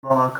On va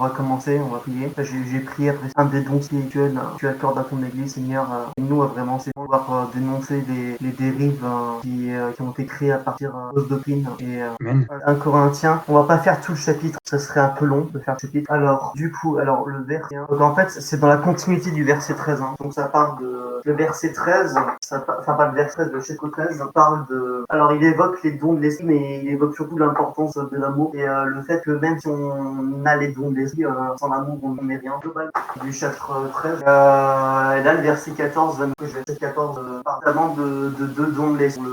commencer, on va prier. J'ai prié après un des dons spirituels que tu accordes à ton église, Seigneur. Nous, vraiment, c'est pour pouvoir dénoncer les dérives qui ont été créées à partir de fausses doctrines. Et Amen. 1 Corinthiens, on va pas faire tout le chapitre, ça serait un peu long de faire le chapitre. Alors, du coup, le verset 1, donc en fait, c'est dans la continuité du verset 13. Donc ça parle de... Le verset 13, enfin pas le verset 13, le chapitre 13, ça parle de... Alors, il évoque les dons de l'esprit, mais il évoque surtout l'importance de l'amour et le fait que même si on a les dons de l'esprit, sans l'amour, on n'est rien. Global du chapitre 13. Et là, le verset 14, le verset 14 parle vraiment de deux dons de l'esprit.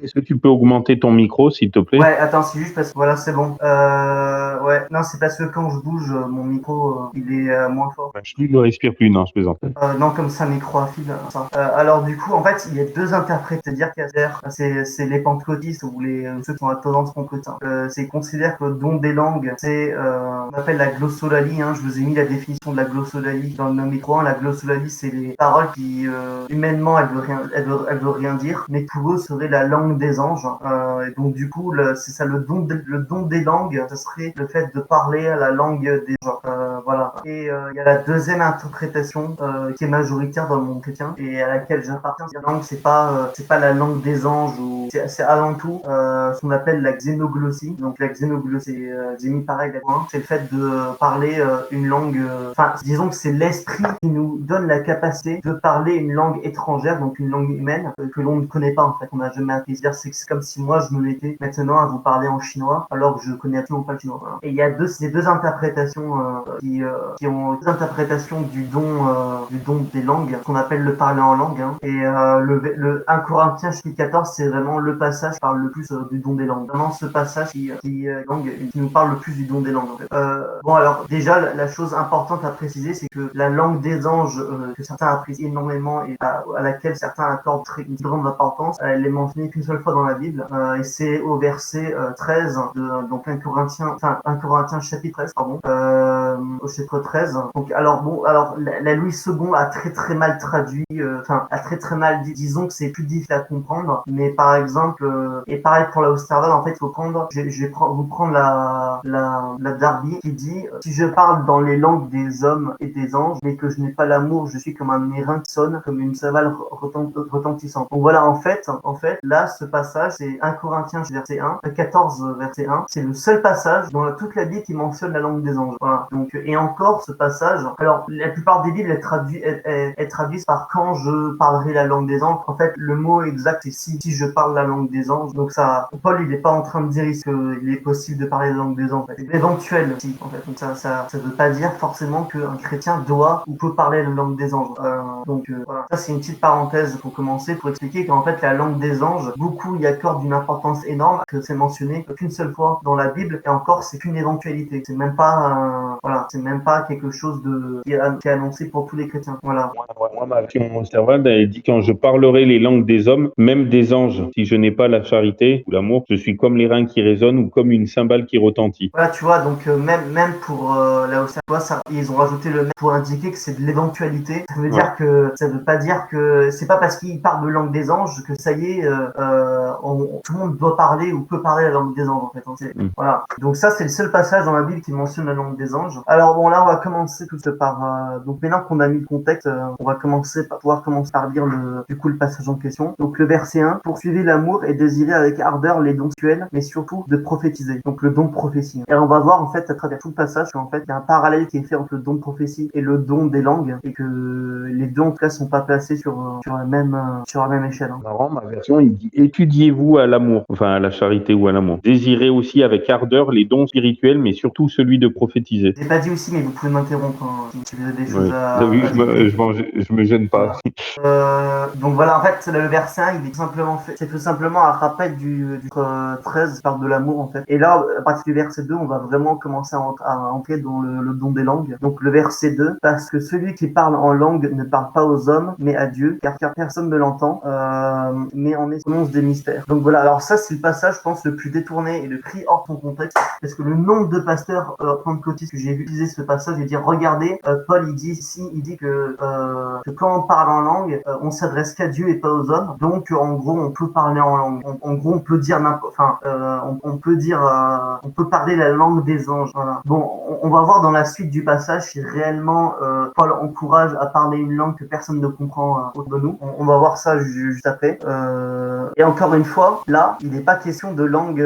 Est-ce que tu peux augmenter ton micro, s'il te plaît? Ouais, attends, c'est juste parce que voilà, c'est bon. Ouais, non, c'est parce que quand je bouge, mon micro, il est moins fort. Je ne respire plus, non, je plaisante. Non, comme ça, micro à fil. Ça. Alors du coup, en fait, il y a deux interprètes, c'est-à-dire c'est les pentecôtistes ou ceux qui ont la tendance pentecôtiste. C'est considère que le don des langues, c'est on appelle la glossolalie. Je vous ai mis la définition de la glossolalie dans le micro 1. La glossolalie, c'est les paroles qui humainement, elles veut rien dire, mais pour eux, serait la langue des anges. Et donc du coup, c'est ça le don des langues, ce serait le fait de parler à la langue des gens. Voilà. Et il y a la deuxième interprétation qui est majoritaire dans le monde chrétien et à laquelle j'appartiens. La langue, c'est pas la langue des anges ou c'est avant tout ce qu'on appelle la xénoglossie. Donc la xénoglossie, j'ai mis pareil d'accord. C'est le fait de parler une langue. Enfin, disons que c'est l'esprit qui nous donne la capacité de parler une langue étrangère, donc une langue humaine que l'on ne connaît pas en fait. On n'a jamais appris. C'est comme si moi je me mettais maintenant à vous parler en chinois alors que je connais absolument pas le chinois. Voilà. Et il y a ces deux interprétations qui ont deux interprétations du don des langues, qu'on appelle le parler en langue. Et le 1 Corinthiens chapitre 14, c'est vraiment le passage qui parle le plus du don des langues. Vraiment ce passage qui nous parle le plus du don des langues. En fait. Bon alors déjà la chose importante à préciser, c'est que la langue des anges que certains apprécient énormément et à laquelle certains accordent une grande importance, elle est mentionnée qu'une seule fois dans la Bible et c'est au verset 13 de donc 1 Corinthiens chapitre 13 pardon. Au chapitre 13. Donc alors la Louis II a très mal traduit, a très mal dit. Disons que c'est plus difficile à comprendre, mais par exemple et pareil pour la Osterwald, en fait, il faut prendre, je vais vous prendre la Darby qui dit si je parle dans les langues des hommes et des anges, mais que je n'ai pas l'amour, je suis comme un airain qui sonne, comme une savale retentissante. Donc voilà, en fait, là, ce passage, c'est 1 Corinthiens verset 1, 14 verset 1, c'est le seul passage dans toute la Bible qui mentionne la langue des anges. Voilà. Donc, et encore, ce passage, alors, la plupart des Bibles, elles traduisent par quand je parlerai la langue des anges. En fait, le mot exact, c'est si je parle la langue des anges. Donc ça, Paul, il est pas en train de dire qu'il est possible de parler la langue des anges. C'est éventuel, si, en fait. Donc ça veut pas dire forcément qu'un chrétien doit ou peut parler la langue des anges. Voilà. Ça, c'est une petite parenthèse pour commencer, pour expliquer qu'en fait, la langue des anges, beaucoup y accordent une importance énorme, que c'est mentionné qu'une seule fois dans la Bible, et encore, c'est qu'une éventualité. C'est même pas, c'est même pas quelque chose qui est annoncé pour tous les chrétiens. Voilà. Moi, ma version Osterwald, elle dit quand je parlerai les langues des hommes, même des anges, si je n'ai pas la charité ou l'amour, je suis comme les reins qui résonnent ou comme une cymbale qui retentit. Voilà, tu vois, donc même pour la Osterwald, ils ont rajouté le même pour indiquer que c'est de l'éventualité. Ça veut dire que ça veut pas dire que c'est pas parce qu'ils parlent de langue des anges que ça y est, tout le monde doit parler ou peut parler la langue des anges en fait. Voilà. Donc ça, c'est le seul passage dans la Bible qui mentionne la langue des anges. Alors bon, là, on va commencer tout par donc maintenant qu'on a mis le contexte, on va pouvoir commencer par lire le passage en question. Donc le verset 1, poursuivez l'amour et désirez avec ardeur les dons spirituels, mais surtout de prophétiser. Donc le don de prophétie. Et on va voir en fait à travers tout le passage qu'en fait il y a un parallèle qui est fait entre le don de prophétie et le don des langues et que les deux en tout cas sont pas placés sur la même échelle. Marrant, ma version, il dit étudiez-vous à l'amour, enfin à la charité ou à l'amour. Désirez aussi avec ardeur les dons spirituels, mais surtout celui de prophétiser. J'ai pas dit aussi, mais vous pouvez m'interrompre si vous avez des choses T'as vu, je me gêne pas. Donc voilà, en fait, le verset 1, c'est tout simplement un rappel du 13, qui parle de l'amour en fait. Et là, à partir du verset 2, on va vraiment commencer à entrer dans le don des langues. Donc le verset 2, parce que celui qui parle en langue ne parle pas aux hommes, mais à Dieu, car personne ne l'entend. mais on annonce des mystères. Donc voilà, alors ça c'est le passage, je pense, le plus détourné et le pris hors son contexte, parce que le nombre de pasteurs pentecôtistes que j'ai vu utiliser ce passage et dire, regardez, Paul il dit ici, il dit que quand on parle en langue, on s'adresse qu'à Dieu et pas aux hommes, donc en gros on peut parler en langue, en gros on peut dire on peut parler la langue des anges. Voilà. Bon, on va voir dans la suite du passage si réellement Paul encourage à parler une langue que personne ne comprend autour de nous. On va voir ça juste après. Et encore une fois, là, il n'est pas question de langue,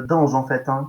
d'ange en fait. Hein.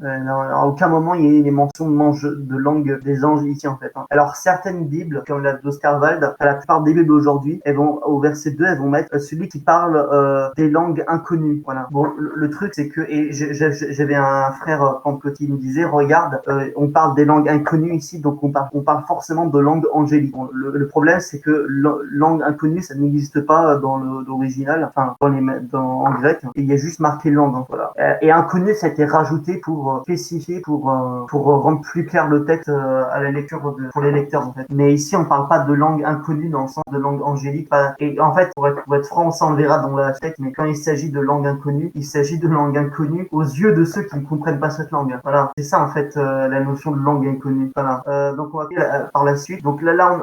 À aucun moment il est mention de langue des anges ici en fait. Hein. Alors certaines Bibles, comme la d'Oscar Wilde, la plupart des Bibles aujourd'hui, elles vont au verset 2, elles vont mettre celui qui parle des langues inconnues. Voilà. Bon, le truc c'est que, et j'avais un frère pentecôtiste qui me disait, regarde, on parle des langues inconnues ici, donc on parle forcément de langue angélique. Bon, le problème c'est que langue inconnue, ça n'existe pas dans l'original, enfin en grec. Et il y a juste marqué langue. Hein, voilà. Et inconnu, ça a été rajouté pour spécifier, pour rendre plus clair le texte à la lecture pour les lecteurs en fait. Mais ici, on parle pas de langue inconnue dans le sens de langue angélique. Et en fait, pour être franc, ça on le verra dans la texte, mais quand il s'agit de langue inconnue, il s'agit de langue inconnue aux yeux de ceux qui ne comprennent pas cette langue. Voilà, c'est ça en fait la notion de langue inconnue. Voilà. Donc on va par la suite. Donc là,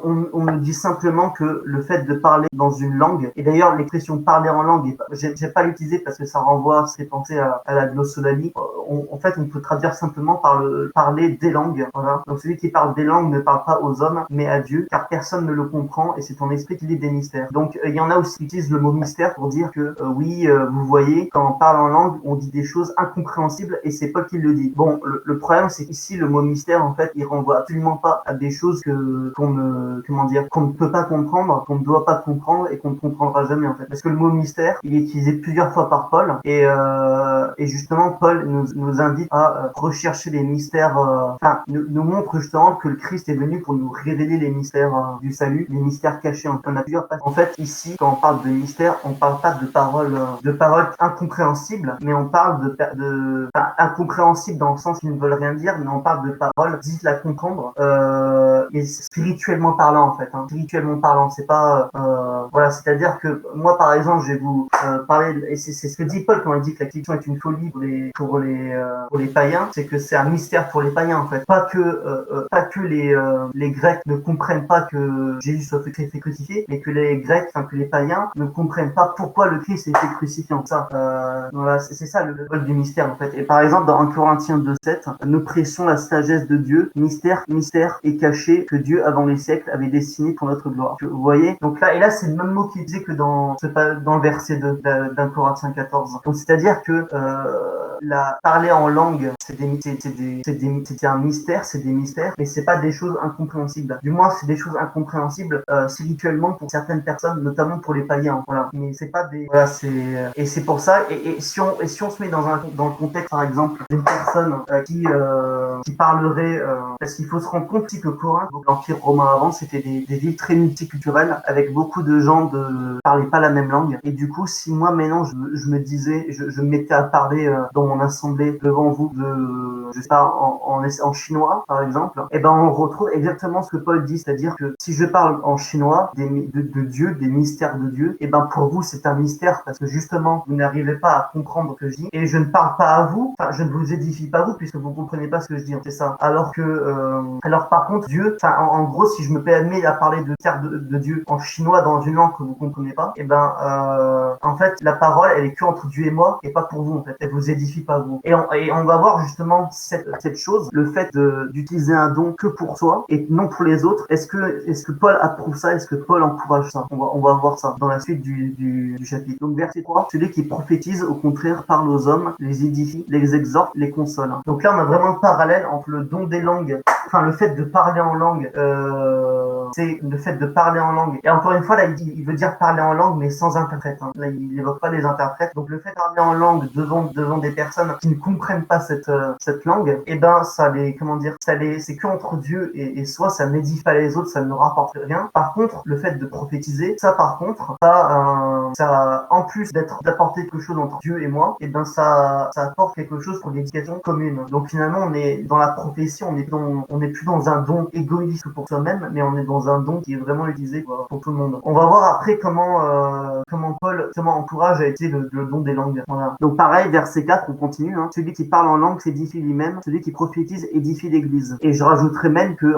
on nous dit simplement que le fait de parler dans une langue, et d'ailleurs l'expression parler en langue, j'ai pas l'utiliser parce que ça renvoie, c'est pensé à la glossolalie. En fait, on peut traduire simplement par le parler des langues. Voilà. Donc celui qui parle des langues ne parle pas aux hommes, mais à Dieu, car personne ne le comprend et c'est ton esprit qui lit des mystères. Donc il y en a aussi qui utilisent le mot mystère pour dire que oui, vous voyez, quand on parle en langue, on dit des choses incompréhensibles et c'est Paul qui le dit. Bon, le problème c'est qu'ici le mot mystère, en fait, il renvoie absolument pas à des choses qu'on ne peut pas comprendre, qu'on ne doit pas comprendre et qu'on ne comprendra jamais en fait. Parce que le mot mystère, il est utilisé plusieurs fois par Paul et justement Paul nous invite à rechercher les mystères, nous montre justement que le Christ est venu pour nous révéler les mystères du salut, les mystères cachés. On a plusieurs passages. En fait, ici, quand on parle de mystère, on parle pas de paroles incompréhensibles, mais on parle incompréhensibles dans le sens qu'ils ne veulent rien dire, mais on parle de paroles difficiles à comprendre, et spirituellement parlant en fait. Hein. Spirituellement parlant, c'est pas voilà, c'est-à-dire que moi par exemple, je vais vous parler, et c'est ce que dit Paul quand il dit que la question est une folie pour les païens, c'est que c'est un mystère pour les païens en fait. Pas que les Grecs ne comprennent pas que Jésus soit fait crucifié, mais que les Grecs, enfin que les païens ne comprennent pas pourquoi le Christ a été crucifié. En ça, voilà, c'est ça le bol du mystère en fait. Et par exemple dans 1 Corinthiens 2:7, nous prêchons la sagesse de Dieu, mystère et caché que Dieu avant les siècles avait destiné pour notre gloire. Vous voyez? Donc là c'est le même mot qu'il disait que dans le verset 2 d'un Corinthiens 14. Donc c'est-à-dire que parler en langue, c'est un mystère, c'est des mystères, mais c'est pas des choses incompréhensibles. Du moins, c'est des choses incompréhensibles spirituellement pour certaines personnes, notamment pour les païens. Voilà. Mais c'est pas des, voilà, et c'est pour ça. Et si on se met dans le contexte, par exemple, d'une personne qui parlerait, parce qu'il faut se rendre compte aussi que Corinthe, l'Empire romain avant, c'était des villes très multiculturelles avec beaucoup de gens qui parlaient pas la même langue. Et du coup, si moi maintenant je me disais, je me mettais à parler dans mon assemblée devant vous je sais pas, en chinois par exemple, et ben on retrouve exactement ce que Paul dit, c'est-à-dire que si je parle en chinois de Dieu, des mystères de Dieu, et ben pour vous c'est un mystère parce que justement vous n'arrivez pas à comprendre ce que je dis et je ne parle pas à vous, enfin je ne vous édifie pas vous puisque vous comprenez pas ce que je dis, c'est ça. Alors par contre Dieu, enfin en gros si je me permets à parler de Dieu en chinois dans une langue que vous comprenez pas, et ben en fait la parole elle est que entre Dieu et moi et pas pour vous en fait, elle vous édifie pas vous. Et on va voir justement cette chose, le fait d'utiliser un don que pour soi et non pour les autres. Est-ce que Paul approuve ça? Est-ce que Paul encourage ça? On va voir ça dans la suite du chapitre. Donc verset 3, celui qui prophétise au contraire parle aux hommes, les édifie, les exhorte, les console. Donc là on a vraiment le parallèle entre le don des langues, enfin le fait de parler en langue, c'est le fait de parler en langue. Et encore une fois là il veut dire parler en langue mais sans interprète. Hein. Là il n'évoque pas les interprètes. Donc le fait de parler en langue devant des personnes qui ne comprennent pas cette langue, et ben c'est que entre Dieu et soi, ça n'édifie pas les autres, ça ne rapporte rien. Par contre, le fait de prophétiser, ça par contre, ça en plus d'apporter quelque chose entre Dieu et moi, et ben ça apporte quelque chose pour l'éducation commune. Donc finalement, on est dans la prophétie, on est plus dans un don égoïste pour soi-même, mais on est dans dans un don qui est vraiment utilisé pour tout le monde. On va voir après comment Paul encourage à utiliser le don des langues. Voilà. Donc pareil, verset 4, on continue. Hein. Celui qui parle en langue s'édifie lui-même, celui qui prophétise édifie l'Église. Et je rajouterais même que,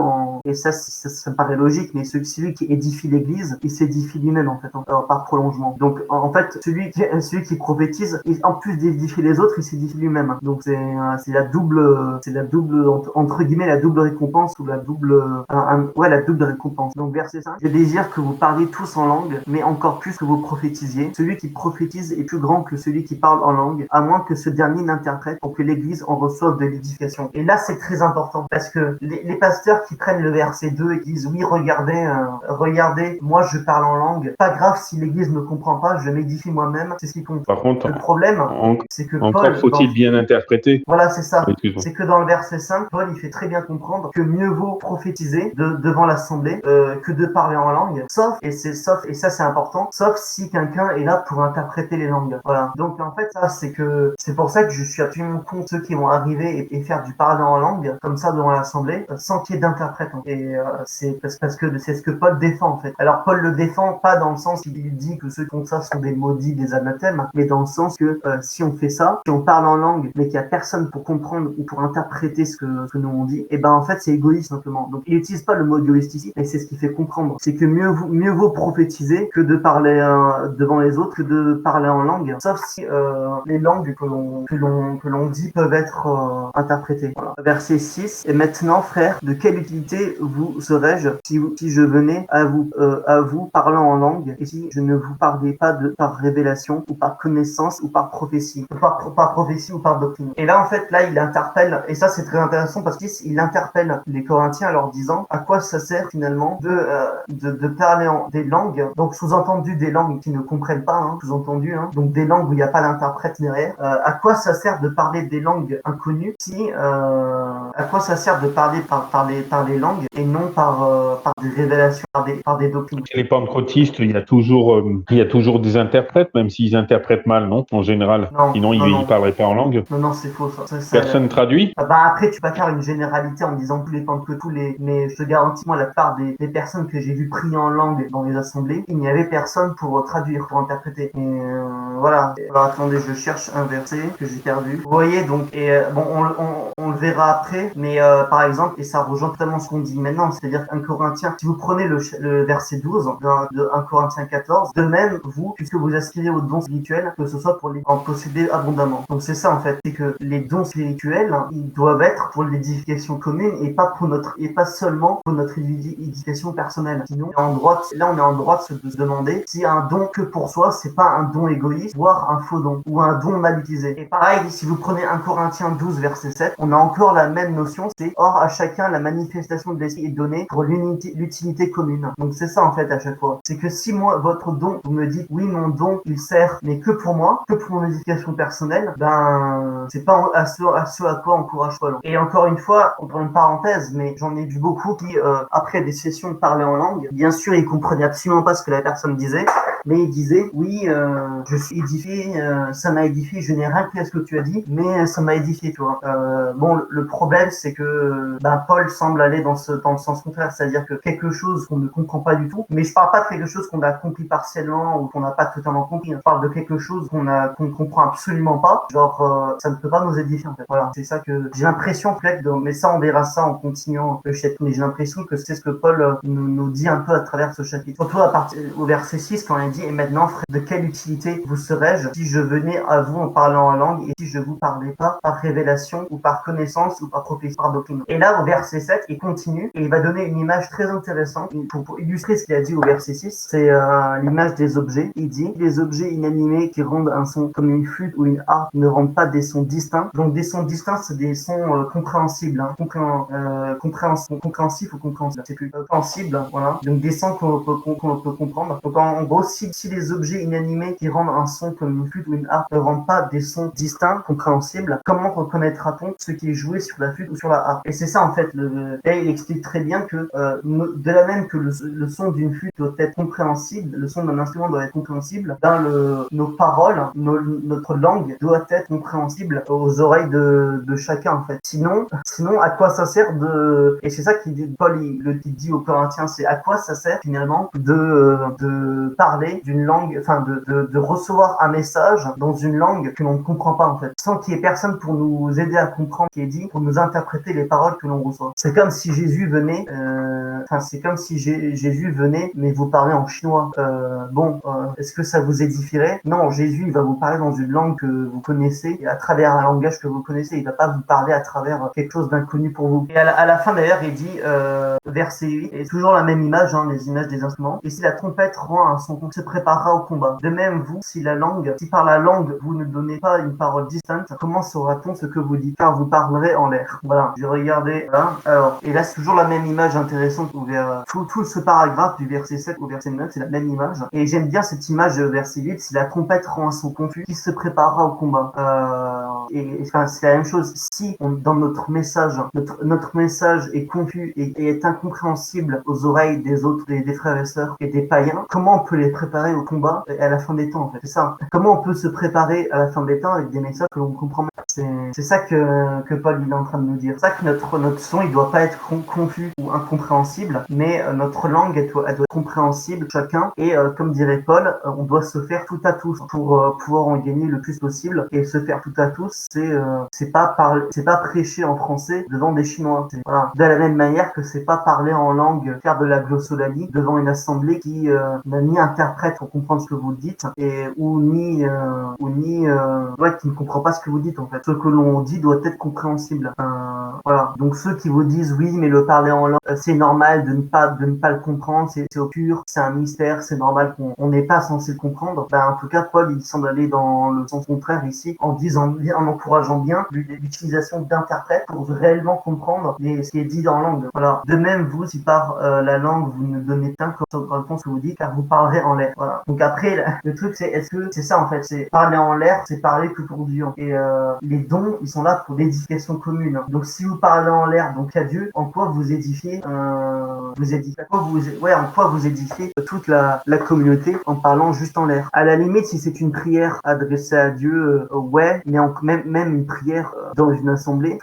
et ça me paraît logique, mais celui qui édifie l'Église, il s'édifie lui-même en fait, par prolongement. Donc en fait, celui qui prophétise, en plus d'édifier les autres, il s'édifie lui-même. Donc c'est la double entre guillemets la double récompense ou la double récompense. Donc verset 5, je désire que vous parliez tous en langue, mais encore plus que vous prophétisiez. Celui qui prophétise est plus grand que celui qui parle en langue, à moins que ce dernier n'interprète pour que l'Église en reçoive de l'édification. Et là c'est très important parce que les pasteurs qui prennent le verset 2 et qui disent oui regardez, moi je parle en langue, pas grave si l'Église ne comprend pas, je m'édifie moi-même, c'est ce qui compte. Par contre, le problème, c'est que encore Paul, faut-il bien interpréter. Voilà, c'est ça. Excuse-moi. C'est que dans le verset 5, Paul, il fait très bien comprendre que mieux vaut prophétiser devant l'assemblée que de parler en langue, et ça c'est important, sauf si quelqu'un est là pour interpréter les langues. Voilà. Donc en fait, ça c'est pour ça que je suis absolument contre ceux qui vont arriver et faire du parler en langue comme ça devant l'assemblée sans qu'il y ait d'interprète. Et c'est parce que c'est ce que Paul défend en fait. Alors Paul le défend pas dans le sens qu'il dit que ceux qui font ça sont des maudits, des anathèmes, mais dans le sens que si on fait ça, si on parle en langue, mais qu'il y a personne pour comprendre ou pour interpréter ce que nous on dit, et ben en fait c'est égoïste simplement. Donc il utilise pas le mot égoïste ici, mais c'est ce qui fait comprendre. C'est que mieux vaut prophétiser que de parler devant les autres, que de parler en langue, sauf si les langues que l'on dit peuvent être interprétées. Voilà. Verset 6, et maintenant frères, de quelle utilité vous serais-je si je venais à vous parlant en langue, et si je ne vous parlais pas par révélation ou par connaissance ou par prophétie, par prophétie ou par doctrine. Et là en fait il interpelle, et ça c'est très intéressant parce qu'il interpelle les Corinthiens en leur disant à quoi ça sert finalement de parler des langues, donc sous-entendu des langues qui ne comprennent pas, sous-entendu, donc des langues où il n'y a pas d'interprète derrière. À quoi ça sert de parler des langues inconnues à quoi ça sert de parler par les langues et non par des révélations, par des doctrines. Chez les pentecôtistes, il y a toujours des interprètes, même s'ils interprètent mal, non? En général. Sinon, ils ne parleraient pas en langue. Non, c'est faux ça. Personne traduit? Après, tu peux pas faire une généralité en disant tous les pentecôtistes, mais je te garantis, moi, la plupart des personnes que j'ai vues prier en langue dans les assemblées, il n'y avait personne pour traduire, pour interpréter. Et voilà. Alors attendez, je cherche un verset que j'ai perdu. Vous voyez, donc, on le verra après, mais par exemple, et ça rejoint totalement ce qu'on dit maintenant, c'est-à-dire qu'un Corinthien, si vous prenez le verset 12 de 1 Corinthiens 14, de même, vous, puisque vous aspirez aux dons spirituels, que ce soit pour en posséder abondamment. Donc c'est ça en fait, c'est que les dons spirituels, ils doivent être pour l'édification commune et pas seulement pour notre édification personnelle. Sinon, on est en droit de se demander si un don que pour soi, c'est pas un don égoïste, voire un faux don, ou un don mal utilisé. Et pareil, si vous prenez 1 Corinthiens 12, verset 7, on a encore la même notion, c'est or à chacun la manifestation de l'esprit est donnée pour l'utilité commune. Donc c'est ça en fait à chaque fois. C'est que si moi, votre don, vous me dites oui, mon don, il sert, mais que pour moi, que pour mon éducation personnelle, ben c'est pas à ce à quoi encourage Paul. Et encore une fois, entre une parenthèse, mais j'en ai vu beaucoup qui, après des sessions de parler en langue, bien sûr, ils comprenaient absolument pas ce que la personne disait, mais ils disaient oui, je suis édifié, ça m'a édifié, je n'ai rien pris à ce que tu as dit, mais ça m'a édifié, tu vois. Bon, le problème, c'est que Paul semble aller dans le sens contraire, c'est-à-dire que quelque chose qu'on ne comprend pas du tout, mais je parle pas de quelque chose qu'on a compris partiellement ou qu'on n'a pas totalement compris. Je parle de quelque chose qu'on comprend absolument pas. Genre, ça ne peut pas nous édifier en fait. Voilà, c'est ça que j'ai l'impression peut-être. Mais ça, on verra ça en continuant le chapitre. Mais j'ai l'impression que c'est ce que Paul nous dit un peu à travers ce chapitre. Surtout à partir au verset 6 quand il dit et maintenant, frère, de quelle utilité vous serais-je si je venais à vous en parlant en langue et si je vous parlais pas par révélation ou par connaissance ou par prophétie, par doctrine. Et là, au verset 7, il continue et il va donner une image très intéressante pour illustrer ce qu'il a dit au verset 6. C'est l'image des objets. Il dit les objets inanimés qui rendent un son comme une flûte ou une harpe ne rendent pas des sons distincts. Donc des sons distincts, c'est des sons compréhensibles, compréhensifs ou compréhensibles. C'est plus compréhensible, voilà. Donc des sons qu'on peut comprendre. Donc en gros, si si les objets inanimés qui rendent un son comme une flûte ou une harpe ne rendent pas des sons distincts, compréhensibles, comment reconnaîtra-t-on ce qui est joué sur la flûte ou sur la harpe? Et c'est ça en fait. Là, il explique très bien que de la même que le son d'une flûte doit être compréhensible, le son d'un instrument doit être compréhensible, nos paroles, notre langue doit être compréhensible aux oreilles de chacun en fait. Sinon, à quoi ça sert de... Et c'est ça qu'il dit, Paul il dit aux Corinthiens, c'est à quoi ça sert finalement de parler d'une langue, enfin de recevoir un message dans une langue que l'on ne comprend pas en fait, sans qu'il y ait personne pour nous aider à comprendre ce qui est dit, pour nous interpréter les paroles que l'on reçoit. C'est comme si Jésus venait, Jésus venait, mais vous parlez en chinois. Est-ce que ça vous édifierait? Non, Jésus il va vous parler dans une langue que vous connaissez, et à travers un langage que vous connaissez. Il va pas vous parler à travers quelque chose d'inconnu pour vous. Et à la fin d'ailleurs, il dit, verset 8, et toujours la même image, les images des instruments. Et si la trompette rend un son, on se préparera au combat. De même, vous, si par la langue vous ne donnez pas une parole distincte, comment saura-t-on ce que vous dites? Car vous parlerez en l'air. Voilà. Je regardais là. Alors, et là c'est toujours la même image intéressante vers tout ce paragraphe du verset 7 au verset 9, c'est la même image. Et j'aime bien cette image verset 8, si la trompette rend un son confus, qui se préparera au combat. C'est la même chose. Si dans notre message est confus et est incompréhensible aux oreilles des autres, des frères et sœurs et des païens, comment on peut les préparer au combat à la fin des temps en fait? C'est ça. Comment on peut se préparer à la fin des temps avec des messages que l'on comprend? C'est ça que Paul il est en train de nous dire. C'est ça que notre son il doit pas être confus ou incompréhensible, mais notre langue elle doit être compréhensible chacun. Et comme dirait Paul, on doit se faire tout à tous pour pouvoir en gagner le plus possible. Et se faire tout à tous, c'est pas prêcher en français devant des Chinois. Voilà. De la même manière que c'est pas parler en langue, faire de la glossolalie devant une assemblée qui n'a ni interprète pour comprendre ce que vous dites ou qui ne comprend pas ce que vous dites en fait. Ce que l'on dit doit être compréhensible. Voilà. Donc ceux qui vous disent oui, mais le parler en langue, c'est normal de ne pas le comprendre, c'est au pur, c'est un mystère, c'est normal qu'on n'est pas censé le comprendre. En tout cas, Paul il semble aller dans le sens contraire ici, en encourageant bien l'utilisation d'interprètes pour réellement comprendre ce qui est dit dans la langue. Voilà. De même, vous, si par la langue vous ne donnez pas comme ce que vous dites, car vous parlerez en l'air. Voilà. Donc après, le truc c'est, est-ce que c'est ça en fait, c'est parler en l'air, c'est parler que pour Dieu. Et les dons, ils sont là pour l'édification commune. Donc si vous parlez en l'air, donc à Dieu, en quoi vous édifiez, en quoi vous édifiez toute la communauté en parlant juste en l'air. À la limite, si c'est une prière adressée à Dieu, mais même une prière dans une assemblée,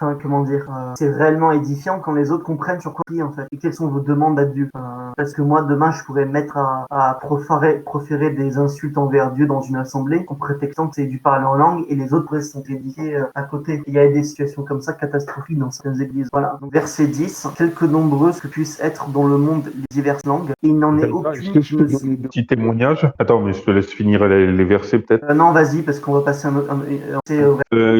c'est réellement édifiant quand les autres comprennent sur quoi prier en fait. Et quelles sont vos demandes à Dieu. Parce que moi, demain, je pourrais me mettre à proférer des insultes envers Dieu dans une assemblée en prétextant que c'est du parler en langue et les autres pourraient se sentir édifiés à côté. Il y a des situations comme ça catastrophiques dans certaines églises. Voilà. Donc, verset 10, quelque nombreuses que puissent être dans le monde les diverses langues, et il n'en est aucune. Est-ce que je peux donner un petit témoignage? Attends, mais je te laisse finir les versets peut-être. Non, vas-y, parce qu'on va passer un autre.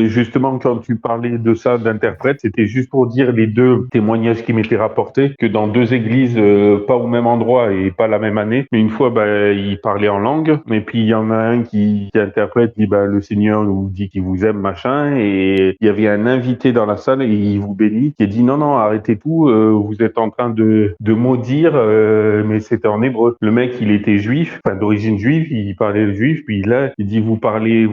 Justement, quand tu parlais de ça, d'interprète, c'était juste pour dire les deux témoignages qui m'étaient rapportés, que dans deux églises, pas au même endroit et pas la même année, mais une fois, ils parlaient en langue, et puis il y en a un qui interprète, dit, le Seigneur vous dit qu'il vous aime, machin, et il y avait un invité dans la salle, et il vous bénit, qui a dit, non, arrêtez tout, vous êtes en train de maudire, mais c'était en hébreu. Le mec, il était juif, d'origine juive, il parlait le juif, puis là, il dit, vous parlez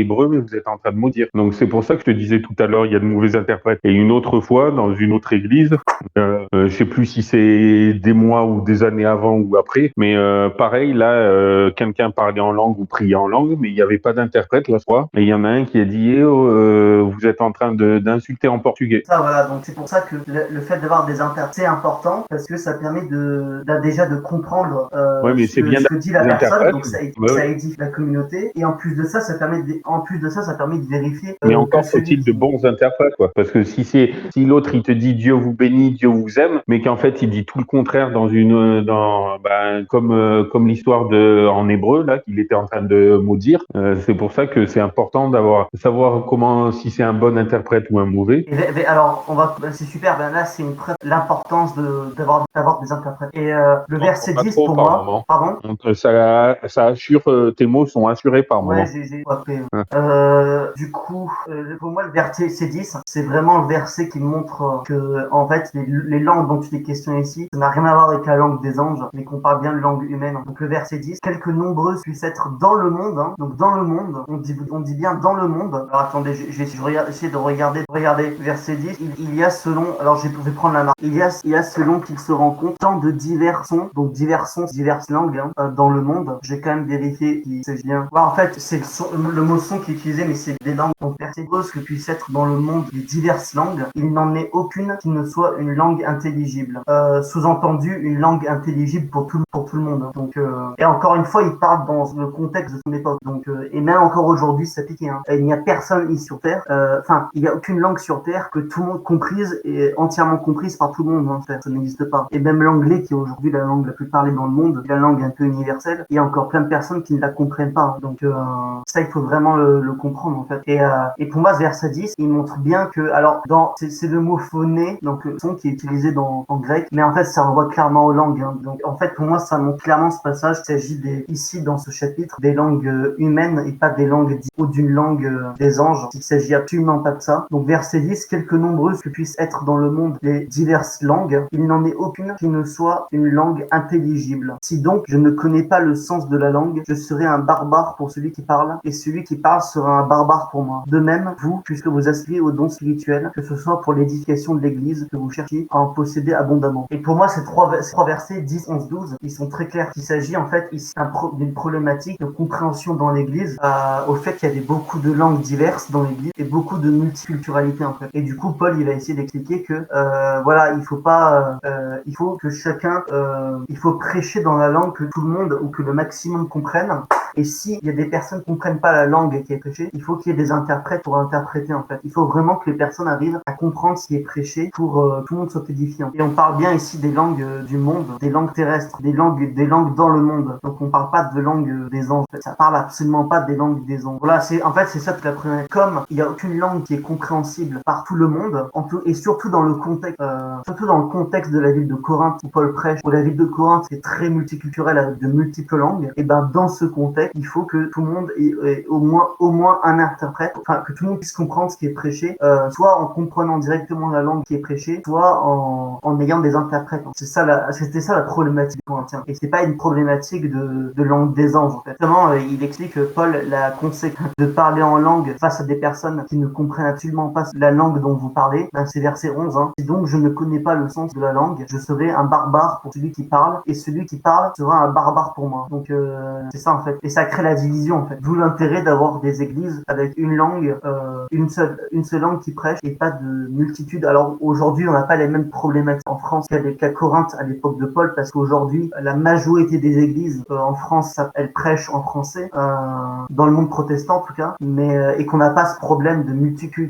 hébreu, mais vous êtes en train de maudire. Donc c'est pour ça que je te disais tout à l'heure, il y a de mauvais interprètes. Et une autre fois, dans une autre église, je sais plus si c'est des mois ou des années avant ou après, mais pareil, là, quelqu'un parlait en langue ou priait en langue, mais il n'y avait pas d'interprète la fois. Et il y en a un qui a dit, vous êtes en train d'insulter en portugais. Ça, voilà, donc c'est pour ça que le fait d'avoir des interprètes, c'est important, parce que ça permet déjà de comprendre mais c'est bien ce que dit la personne, donc ça édifie la communauté, et en plus de ça, ça permet de vérifier. Mais encore faut-il de bons interprètes, quoi. Parce que si l'autre il te dit Dieu vous bénit, Dieu vous aime, mais qu'en fait il dit tout le contraire comme l'histoire en hébreu là qu'il était en train de maudire, c'est pour ça que c'est important savoir comment comment, si c'est un bon interprète ou un mauvais. Alors, c'est super. Ben là, c'est une preuve de l'importance d'avoir des interprètes. Et le verset Pas 10 trop pour par moi, moment. pardon. Donc, ça assure, tes mots sont assurés par Ouais, moment. j'ai appris. Hein. Du coup, pour moi, le verset C10, c'est vraiment le verset qui montre que, en fait, les langues dont il est question ici, ça n'a rien à voir avec la langue des anges, mais qu'on parle bien de langue humaine. Donc, le verset 10, quelque nombreuses puissent être dans le monde, hein. Donc, dans le monde, on dit bien dans le monde. Alors, attendez, je vais essayer de regarder. Regardez, verset 10, il y a selon, alors je vais prendre la marque, il y a selon qu'il se rencontre tant de divers sons, donc divers sons, diverses langues, hein, dans le monde. J'ai quand même vérifié qu'il s'agit bien. Ouais, en fait, c'est le mot son qui est utilisé, mais c'est des langues. Donc, verset cause que puisse être dans le monde des diverses langues, il n'en est aucune qui ne soit une langue intelligible. Sous-entendu, une langue intelligible pour tout le monde. Hein. Donc, et encore une fois, il parle dans le contexte de son époque. Donc, et même encore aujourd'hui, ça pique. Hein. Il n'y a personne ici sur Terre. Enfin, il n'y a aucune langue sur Terre que tout le monde comprise et entièrement comprise par tout le monde. Hein, ça n'existe pas. Et même l'anglais, qui est aujourd'hui la langue la plus parlée dans le monde, la langue un peu universelle, il y a encore plein de personnes qui ne la comprennent pas. Hein. Donc, ça, il faut vraiment le comprendre en fait. Et pour moi, ce verset 10, il montre bien que, alors, c'est le mot phoné, donc le son qui est utilisé en grec, mais en fait, ça renvoie clairement aux langues. Hein. Donc, en fait, pour moi, ça montre clairement ce passage. Il s'agit ici, dans ce chapitre, des langues humaines et pas des langues ou d'une langue des anges. Il s'agit absolument pas de ça. Donc, verset 10, quelque nombreuses que puissent être dans le monde les diverses langues, il n'en est aucune qui ne soit une langue intelligible. Si donc je ne connais pas le sens de la langue, je serai un barbare pour celui qui parle, et celui qui parle sera un barbare pour moi. De même, vous, puisque vous aspirez aux dons spirituels, que ce soit pour l'édification de l'Église, que vous cherchiez à en posséder abondamment. Et pour moi, ces trois versets, 10, 11, 12, ils sont très clairs. Il s'agit en fait ici d'une problématique de compréhension dans l'Église, au fait qu'il y avait beaucoup de langues diverses dans l'Église et beaucoup de multiculturalité en fait. Et du coup, Paul, il va essayer d'expliquer que voilà, il faut que chacun, il faut prêcher dans la langue que tout le monde ou que le maximum comprenne. Et s'il y a des personnes qui ne comprennent pas la langue qui est prêchée, il faut qu'il y ait des interprètes pour interpréter en fait. Il faut vraiment que les personnes arrivent à comprendre ce qui est prêché pour tout le monde soit édifié. Et on parle bien ici des langues du monde, des langues terrestres, des langues dans le monde. Donc on parle pas de langue des anges. En fait, ça parle absolument pas des langues des anges. Voilà, c'est ça que la première. Comme il n'y a aucune langue qui est compréhensible par tout le monde, et surtout dans le contexte, de la ville de Corinthe où Paul prêche, où la ville de Corinthe est très multiculturelle avec de multiples langues. Et ben dans ce contexte, il faut que tout le monde ait au moins un interprète, enfin que tout le monde puisse comprendre ce qui est prêché, soit en comprenant directement la langue qui est prêchée, soit en ayant des interprètes. C'était ça la problématique corinthienne. Et c'est pas une problématique de langue des anges en fait. Justement, il explique que Paul la conséquence de parler en langue face à des personnes qui ne comprennent absolument pas la langue dont vous parlez. Ben, c'est verset 11. Hein. Si donc je ne connais pas le sens de la langue, je serai un barbare pour celui qui parle, et celui qui parle sera un barbare pour moi. Donc c'est ça en fait. Et ça crée la division en fait. D'où l'intérêt d'avoir des églises avec une langue, une seule langue qui prêche et pas de multitude. Alors aujourd'hui, on n'a pas les mêmes problématiques en France qu'à Corinthe à l'époque de Paul, parce qu'aujourd'hui, la majorité des églises en France, elles prêchent en français, dans le monde protestant en tout cas, et qu'on n'a pas ce problème de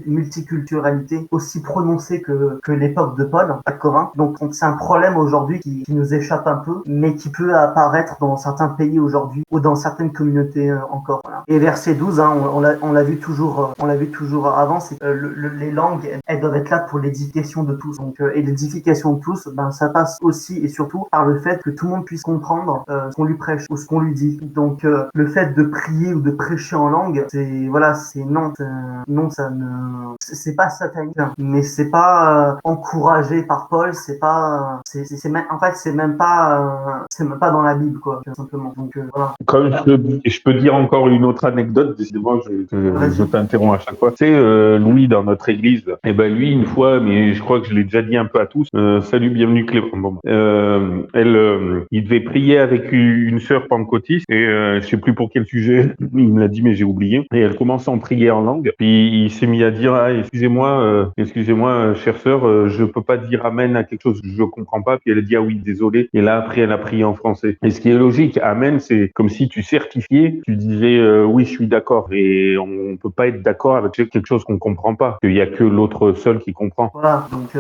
multiculturalité aussi prononcé que l'époque de Paul à Corinthe. Donc c'est un problème aujourd'hui qui nous échappe un peu, mais qui peut apparaître dans certains pays aujourd'hui ou dans certaines communautés encore. Voilà. Et verset 12, hein, on l'a vu toujours avant, c'est les langues, elles doivent être là pour l'édification de tous. Donc, et l'édification de tous, ben ça passe aussi et surtout par le fait que tout le monde puisse comprendre ce qu'on lui prêche ou ce qu'on lui dit. Donc le fait de prier ou de prêcher en langue, c'est pas satanique, mais c'est pas encouragé par Paul, c'est même pas dans la Bible quoi, tout simplement. Donc voilà. Comme je peux dire encore une autre anecdote, décidément, je t'interromps à chaque fois. Tu sais, Louis, dans notre église, et ben lui, une fois, mais je crois que je l'ai déjà dit un peu à tous, salut, bienvenue Clément. Bon, il devait prier avec une sœur pentecôtiste, et je sais plus pour quel sujet, il me l'a dit, mais j'ai oublié. Et elle commence à en prier en langue, puis il s'est mis à dire, ah, excusez-moi, chère sœur, je peux pas dire amen à quelque chose que je comprends pas. Puis elle a dit, ah oui, désolé. Et là, après, elle a prié en français. Et ce qui est logique, amen, c'est comme si tu certifiais, tu disais oui, je suis d'accord. Et on peut pas être d'accord avec quelque chose qu'on comprend pas. Qu'il y a que l'autre seul qui comprend. Voilà, donc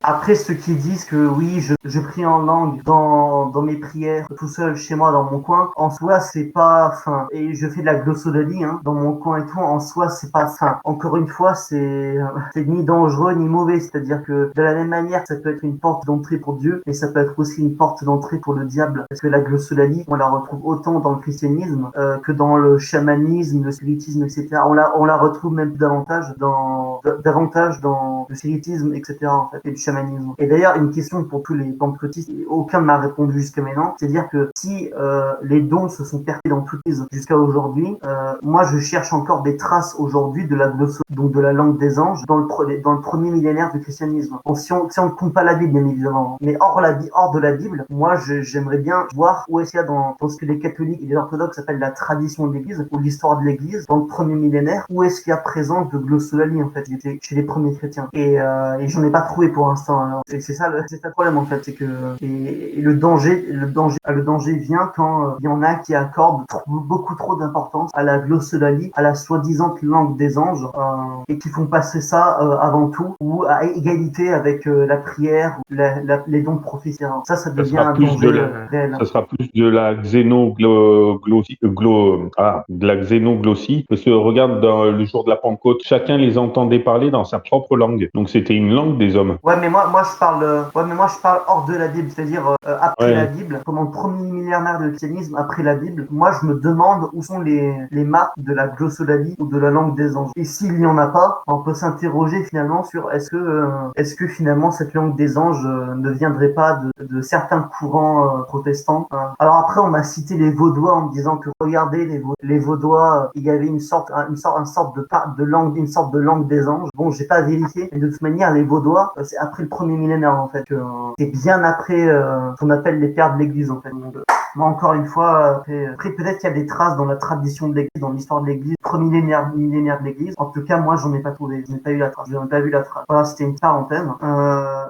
après ceux qui disent que oui, je prie en langue dans mes prières tout seul chez moi dans mon coin, en soi c'est pas, enfin, et je fais de la glossolalie dans mon coin et tout, en soi c'est pas, enfin, encore une fois c'est ni dangereux ni mauvais, c'est-à-dire que de la même manière ça peut être une porte d'entrée pour Dieu, mais ça peut être aussi une porte d'entrée pour le diable, parce que la glossolalie on la retrouve autant dans le christianisme que dans le chamanisme, le spiritisme, etc. On la retrouve même davantage dans le spiritisme, etc. en fait, et le chamanisme. Et d'ailleurs, une question pour tous les pentecôtistes, et aucun ne m'a répondu jusqu'à maintenant, c'est-à-dire que si les dons se sont perdus dans toute l'Église jusqu'à aujourd'hui, moi je cherche encore des traces aujourd'hui de la glossolalie, donc de la langue des anges, dans le premier millénaire du christianisme. Bon, si on ne compte pas la Bible, bien évidemment, mais hors de la Bible, moi j'aimerais bien voir où est-ce qu'il y a dans ce que les catholiques et les orthodoxes appellent la tradition de l'Église, ou l'histoire de l'Église, dans le premier millénaire, où est-ce qu'il y a présence de glossolalie en fait, chez les premiers chrétiens. Et j'en ai pas trouvé pour l'instant. Alors, c'est ça le problème en fait, c'est que et le danger vient quand il y en a qui accordent beaucoup trop d'importance à la glossolalie, à la soi-disant langue des anges, et qui font passer ça avant tout, ou à égalité avec la prière, les dons de prophétie. Ça devient un danger réel. Ça sera plus de la de la xénoglossie, parce que regarde, dans le jour de la Pentecôte, chacun les entendait parler dans sa propre langue. Donc c'était une langue des hommes. Ouais, mais moi je parle hors de la Bible, c'est-à-dire après la Bible, comme en premier millénaire de christianisme, après la Bible, moi je me demande où sont les marques de la glossolalie ou de la langue des anges. Et s'il n'y en a pas, on peut s'interroger finalement sur est-ce que finalement cette langue des anges ne viendrait pas de certains courants protestants. Alors après on m'a cité les Vaudois en me disant que regardez les Vaudois, il y avait une sorte de langue des anges. Bon, j'ai pas vérifié, mais de toute manière les Vaudois, c'est après le premier millénaire en fait. C'est bien après ce qu'on appelle les pères de l'Église en fait. Donc, moi encore une fois, après peut-être qu'il y a des traces dans la tradition de l'Église, dans l'histoire de l'Église, premier millénaire de l'Église. En tout cas, moi j'en ai pas trouvé, je n'ai pas eu la trace, je n'ai pas vu la trace. Voilà, c'était une parenthèse.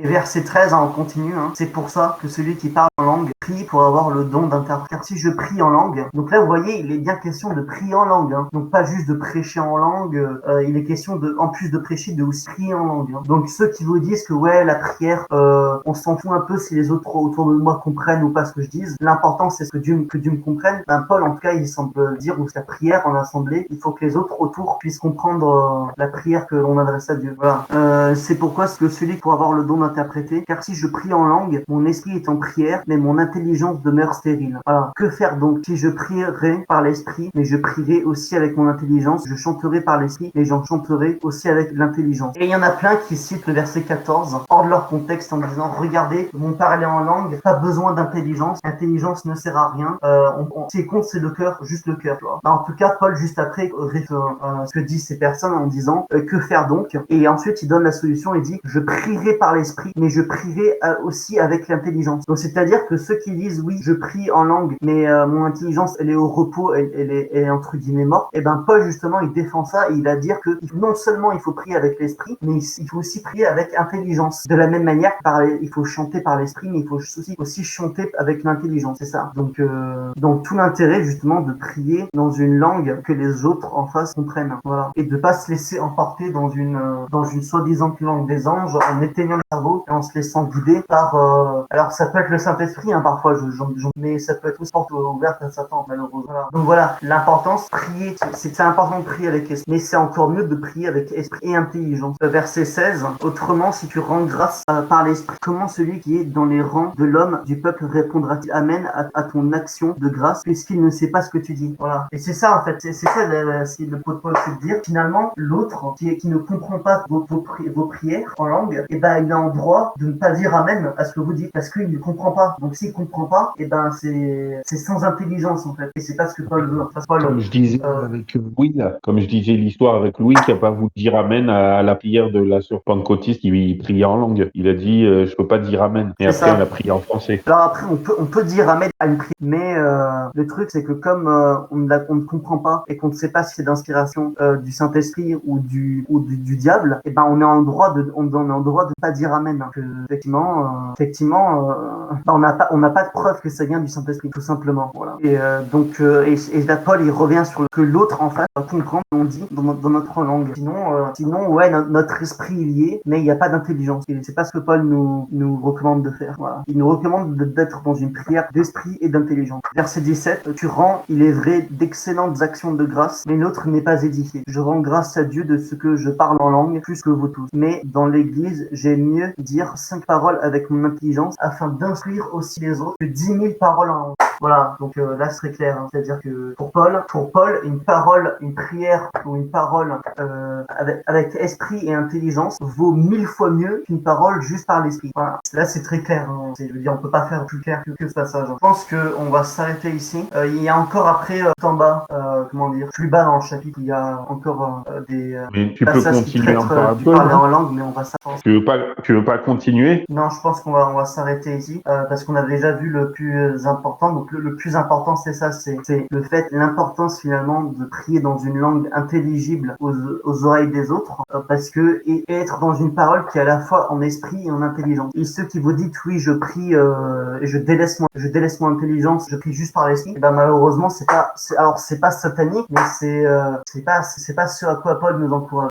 Et verset 13, on continue. C'est pour ça que celui qui parle en langue prie pour avoir le don d'interpréter. Car si je prie en langue, donc là vous voyez, il est bien question de prier en langue, donc pas juste de prêcher en langue. Il est question en plus de prêcher, de aussi prier en langue. Donc ceux qui vous disent que ouais la prière, on s'en fout un peu si les autres autour de moi comprennent ou pas ce que je dis. L'important c'est que Dieu me comprenne. Paul en tout cas il semble dire où la prière en assemblée, il faut que les autres autour puissent comprendre la prière que l'on adresse à Dieu. Voilà. C'est pourquoi c'est que celui pour avoir le don d'interpréter. Car si je prie en langue, mon esprit est en prière, mais mon intelligence demeure stérile. Voilà. Que faire donc si je prierai par l'esprit, mais je prierai aussi avec mon intelligence. Je chanterai par l'esprit, mais j'en chanterai aussi avec l'intelligence. Et il y en a plein qui citent le verset 14 hors de leur contexte en disant regardez, mon parler en langue, pas besoin d'intelligence, l'intelligence ne sert à rien. Ce qui compte c'est le cœur, juste le cœur. En tout cas, Paul juste après ce que disent ces personnes en disant que faire donc, et ensuite il donne la solution et dit je prierai par l'esprit, mais je prierai aussi avec l'intelligence. Donc c'est-à-dire que ceux qui disent oui je prie en langue, mais mon intelligence elle est au repos, elle est entre guillemets morte, et ben Paul justement il défend ça et il va dire que non seulement il faut prier avec l'esprit, mais il faut aussi prier avec intelligence. De la même manière, il faut chanter par l'esprit, mais il faut aussi chanter avec l'intelligence, c'est ça. Donc tout l'intérêt justement de prier dans une langue que les autres en face comprennent, voilà, et de pas se laisser emporter dans une soi-disant langue des anges en éteignant le cerveau et en se laissant guider par alors ça peut être le Saint-Esprit parfois, mais ça peut être aussi porte ouverte à Satan malheureusement. Voilà. Donc voilà, l'importance prier, c'est important de prier avec esprit, mais c'est encore mieux de prier avec esprit et intelligence. Verset 16, autrement si tu rends grâce par l'esprit, comment celui qui est dans les rangs de l'homme du peuple répondra-t-il amen à ton action de grâce puisqu'il ne sait pas ce que tu dis. Voilà. Et c'est ça en fait, c'est ça c'est le pot de Paul de dire. Finalement, l'autre qui ne comprend pas vos prières en langue, et ben il est en droit de ne pas dire amen à ce que vous dites parce qu'il ne comprend pas. Donc s'il comprend pas, et ben c'est sans intelligence en fait. Et c'est pas ce que Paul veut. Comme je disais avec Louis, là, comme je disais l'histoire avec Louis qui a pas voulu dire amen à la prière de la sœur pentecôtiste qui priait en langue. Il a dit je peux pas dire amen. Et après il a prié en français. Alors après on peut dire amen à une prière. Mais le truc, c'est que comme on ne comprend pas et qu'on ne sait pas si c'est d'inspiration du Saint-Esprit ou du diable, et ben on est en droit de pas dire amen. Hein. Que, effectivement, on n'a pas de preuve que ça vient du Saint-Esprit, tout simplement. Voilà. Et donc et là, Paul il revient sur que l'autre en face doit comprendre ce qu'on dit dans notre langue. Sinon ouais, notre esprit il y est, mais il n'y a pas d'intelligence. Et c'est pas ce que Paul nous recommande de faire. Voilà. Il nous recommande d'être dans une prière d'esprit et d'intelligence. Verset 17, tu rends, il est vrai, d'excellentes actions de grâce, mais l'autre n'est pas édifié. Je rends grâce à Dieu de ce que je parle en langue, plus que vous tous. Mais dans l'église, j'aime mieux dire 5 paroles avec mon intelligence, afin d'instruire aussi les autres que 10 000 paroles en langue. Voilà, donc là c'est très clair, hein. C'est-à-dire que pour Paul, une parole, une prière ou une parole avec esprit et intelligence vaut 1000 fois mieux qu'une parole juste par l'esprit. Voilà, là c'est très clair, hein. Je veux dire, on peut pas faire plus clair que ce passage. Je pense qu'on va s'arrêter ici. Il y a encore après tout en bas, plus bas dans le chapitre, il y a encore des Mais tu peux passages qui continuer traitent encore un du peu, parler non? en langue, mais on va s'arrêter. Tu veux pas continuer? Non, je pense on va s'arrêter ici parce qu'on a déjà vu le plus important. Donc le plus important c'est ça, c'est le fait, l'importance finalement de prier dans une langue intelligible aux oreilles des autres, parce que et être dans une parole qui est à la fois en esprit et en intelligence. Et ceux qui vous dites oui, je prie et je délaisse mon intelligence, je prie juste par l'esprit, et ben malheureusement c'est pas satanique, mais c'est pas ce à quoi Paul nous encourage.